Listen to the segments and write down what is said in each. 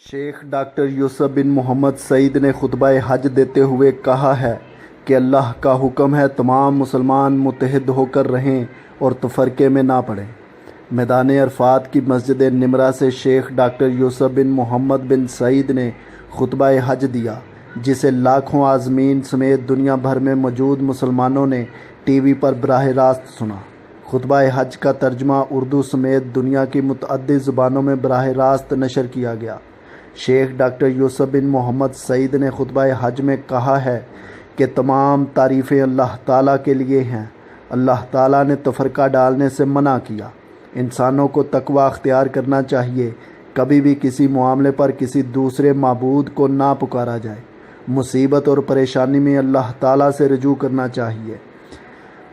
Sheikh doctor Yusuf बिन मोहम्मद सईद ने खुतबा हज देते हुए कहा है कि अल्लाह का हुक्म है तमाम मुसलमान मुत्तहिद होकर रहें और तफरके में ना पड़ें। मैदान अरफात की मस्जिद निमरा से शेख डॉक्टर यूसुफ बिन मोहम्मद बिन सईद ने खुतबा हज दिया, जिसे लाखों आज़मीन समेत दुनिया भर में मौजूद मुसलमानों ने टीवी पर बराह रास्त सुना। खुतबा हज का तर्जुमा उर्दू समेत दुनिया की मुतअद्दिद ज़ुबानों में बराह रास्त नशर किया गया। शेख डॉक्टर यूसुफ बिन मोहम्मद सईद ने खुतबा हज में कहा है कि तमाम तारीफ़ें अल्लाह ताला के लिए हैं। अल्लाह ताला ने तफरका डालने से मना किया। इंसानों को तकवा अख्तियार करना चाहिए। कभी भी किसी मामले पर किसी दूसरे माबूद को ना पुकारा जाए। मुसीबत और परेशानी में अल्लाह ताला से रजू करना चाहिए।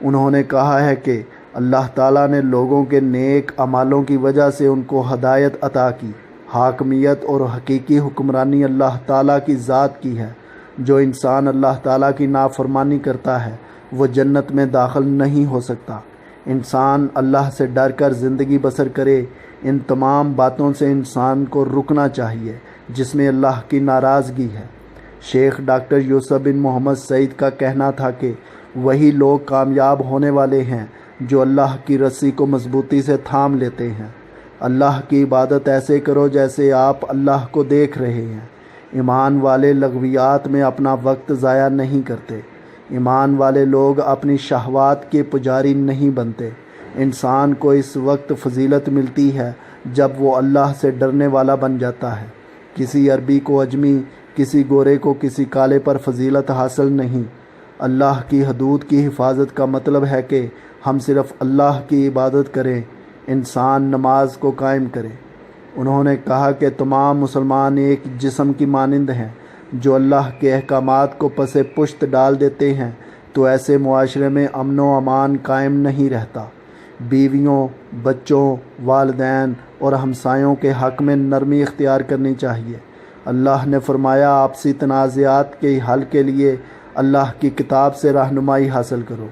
उन्होंने कहा है कि अल्लाह ताला ने लोगों के नेक अमालों की वजह से उनको हदायत अता की। हाकमियत और हकीकी हुक्मरानी अल्लाह ताला की ज़ात की है। जो इंसान अल्लाह ताला की नाफरमानी करता है वो जन्नत में दाखिल नहीं हो सकता। इंसान अल्लाह से डर कर ज़िंदगी बसर करे। इन तमाम बातों से इंसान को रुकना चाहिए जिसमें अल्लाह की नाराज़गी है। शेख डॉक्टर यूसुफ बिन मोहम्मद सईद का कहना था कि वही लोग कामयाब होने वाले हैं जो अल्लाह की रस्सी को मजबूती से थाम लेते हैं। अल्लाह की इबादत ऐसे करो जैसे आप अल्लाह को देख रहे हैं। ईमान वाले लगवियात में अपना वक्त ज़ाया नहीं करते। ईमान वाले लोग अपनी शहवात के पुजारी नहीं बनते। इंसान को इस वक्त फजीलत मिलती है जब वो अल्लाह से डरने वाला बन जाता है। किसी अरबी को अजमी, किसी गोरे को किसी काले पर फजीलत हासिल नहीं। अल्लाह की हदूद की हिफाजत का मतलब है कि हम सिर्फ़ अल्लाह की इबादत करें। इंसान नमाज को कायम करे। उन्होंने कहा कि तमाम मुसलमान एक जिस्म की मानिंद हैं। जो अल्लाह के अहकामात को पसे पुश्त डाल देते हैं तो ऐसे मुआशरे में अमन व अमान कायम नहीं रहता। बीवियों, बच्चों, वालिदैन और हमसायों के हक़ में नरमी इख्तियार करनी चाहिए। अल्लाह ने फरमाया, आपसी तनाज़ात के हल के लिए अल्लाह की किताब से रहनुमाई हासिल करो।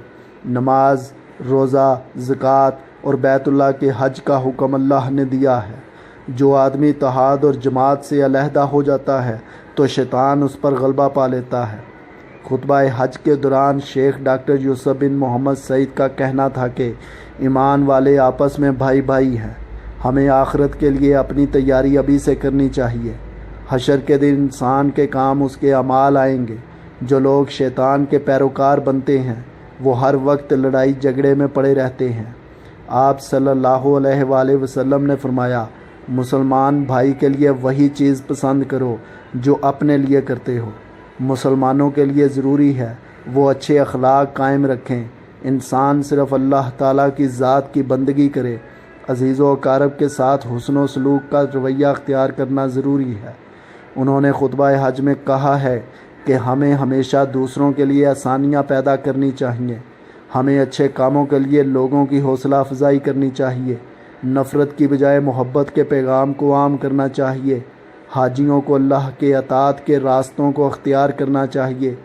नमाज, रोज़ा, ज़कात और बैतुल्लाह के हज का हुक्म अल्लाह ने दिया है। जो आदमी इत्तेहाद और जमात से अलहदा हो जाता है तो शैतान उस पर गलबा पा लेता है। खुतबा हज के दौरान शेख डॉक्टर यूसुफ बिन मोहम्मद सईद का कहना था कि ईमान वाले आपस में भाई भाई हैं। हमें आखिरत के लिए अपनी तैयारी अभी से करनी चाहिए। हशर के दिन इंसान के काम उसके अमाल आएंगे। जो लोग शैतान के पैरोकार बनते हैं वो हर वक्त लड़ाई झगड़े में पड़े रहते हैं। आप सल्लल्लाहु अलैहि वसल्लम ने फरमाया, मुसलमान भाई के लिए वही चीज़ पसंद करो जो अपने लिए करते हो। मुसलमानों के लिए ज़रूरी है वो अच्छे अखलाक कायम रखें। इंसान सिर्फ़ अल्लाह ताला की ज़ात की बंदगी करे। अज़ीज़ व अकारब के साथ हुस्न व सलूक का रवैया अख्तियार करना ज़रूरी है। उन्होंने खुतबा हज में कहा है कि हमें हमेशा दूसरों के लिए आसानियाँ पैदा करनी चाहिए। हमें अच्छे कामों के लिए लोगों की हौसला अफजाई करनी चाहिए। नफ़रत की बजाय मोहब्बत के पैगाम को आम करना चाहिए। हाजियों को अल्लाह के अतात के रास्तों को अख्तियार करना चाहिए।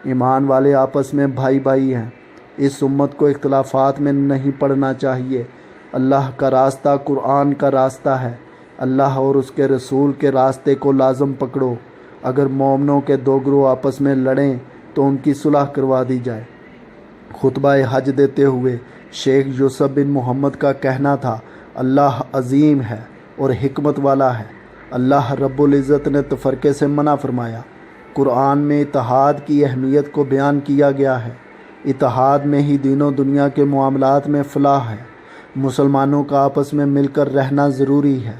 ईमान वाले आपस में भाई भाई हैं। इस उम्मत को इख्तिलाफ़ात में नहीं पड़ना चाहिए। अल्लाह का रास्ता कुरान का रास्ता है। अल्लाह और उसके रसूल के रास्ते को लाजम पकड़ो। अगर मोमिनों के दो ग्रोह आपस में लड़ें तो उनकी सुलह करवा दी जाए। खुतबा हज देते हुए शेख यूसुफ बिन मोहम्मद का कहना था, अल्लाह अज़ीम है और हिकमत वाला है। अल्लाह रब्बुल इज़्ज़त ने तफरके से मना फरमाया। कुरान में इत्तेहाद की अहमियत को बयान किया गया है। इत्तेहाद में ही दीनों दुनिया के मामलात में फ़लाह है। मुसलमानों का आपस में मिलकर रहना ज़रूरी है।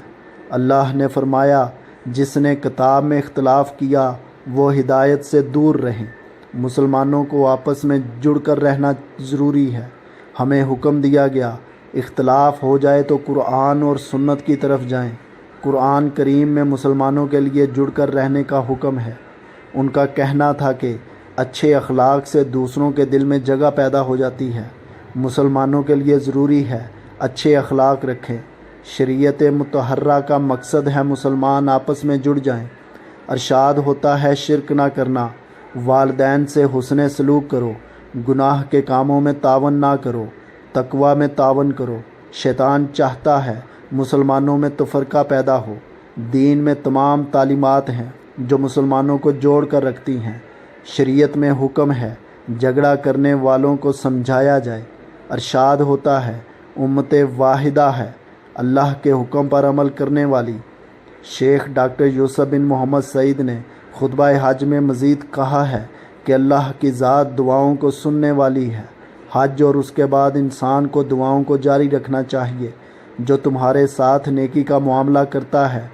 अल्लाह ने फरमाया, जिसने किताब में इख्तिलाफ़ किया वो हिदायत से दूर रहें। मुसलमानों को आपस में जुड़कर रहना ज़रूरी है। हमें हुक्म दिया गया, इख्तिलाफ़ हो जाए तो कुरान और सुन्नत की तरफ जाएं। कुरान करीम में मुसलमानों के लिए जुड़कर रहने का हुक्म है। उनका कहना था कि अच्छे अखलाक से दूसरों के दिल में जगह पैदा हो जाती है। मुसलमानों के लिए ज़रूरी है अच्छे अखलाक रखें। शरीयत मुतहर्रा का मकसद है मुसलमान आपस में जुड़ जाएं। अरशाद होता है शिरक ना करना। वालिदैन से हुस्न सलूक करो। गुनाह के कामों में तावन ना करो। तकवा में तावन करो। शैतान चाहता है मुसलमानों में तफरका पैदा हो। دین میں تمام تعلیمات ہیں جو مسلمانوں کو جوڑ کر رکھتی ہیں۔ شریعت میں حکم ہے جھگڑا کرنے والوں کو سمجھایا جائے۔ ارشاد ہوتا ہے امت واحدہ ہے، اللہ کے حکم پر عمل کرنے والی۔ شیخ ڈاکٹر یوسف بن محمد سعید نے خطبہ حج میں مزید کہا ہے کہ اللہ کی ذات دعاؤں کو سننے والی ہے۔ حج اور اس کے بعد انسان کو دعاؤں کو جاری رکھنا چاہیے۔ جو تمہارے ساتھ نیکی کا معاملہ کرتا ہے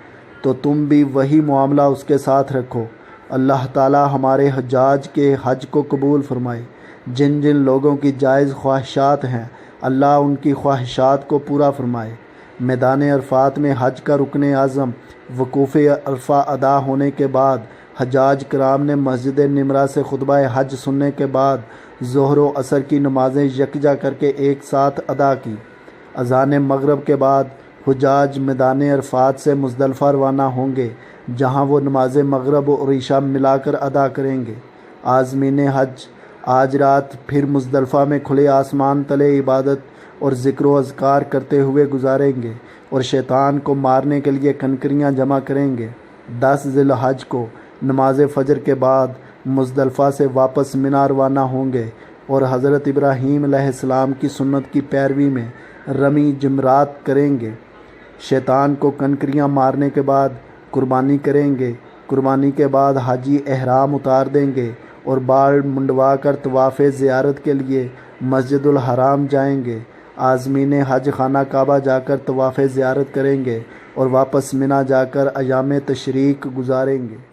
تو تم بھی وہی معاملہ اس کے ساتھ رکھو۔ اللہ تعالی ہمارے حجاج کے حج کو قبول فرمائے۔ جن جن لوگوں کی جائز خواہشات ہیں اللہ ان کی خواہشات کو پورا فرمائے۔ میدان عرفات میں حج کا رکن اعظم وقوف عرفہ ادا ہونے کے بعد حجاج کرام نے مسجد نمرہ سے خطبہ حج سننے کے بعد ظہر و عصر کی نمازیں یکجا کر کے ایک ساتھ ادا کی۔ اذان مغرب کے بعد حجاج میدان عرفات سے مزدلفہ روانہ ہوں گے، جہاں وہ نماز مغرب اور عشاء ملا کر ادا کریں گے۔ عازمین حج آج رات پھر مزدلفہ میں کھلے آسمان تلے عبادت اور ذکر و اذکار کرتے ہوئے گزاریں گے اور شیطان کو مارنے کے لیے کنکریاں جمع کریں گے۔ 10 ذی الحج کو نماز فجر کے بعد مزدلفہ سے واپس منی روانہ ہوں گے اور حضرت ابراہیم علیہ السلام کی سنت کی پیروی میں رمی جمرات کریں گے۔ شیطان کو کنکریاں مارنے کے بعد قربانی کریں گے۔ قربانی کے بعد حاجی احرام اتار دیں گے اور بال منڈوا کر طواف زیارت کے لیے مسجد الحرام جائیں گے۔ عازمین حج خانہ کعبہ جا کر طواف زیارت کریں گے اور واپس منی جا کر ایام تشریق گزاریں گے۔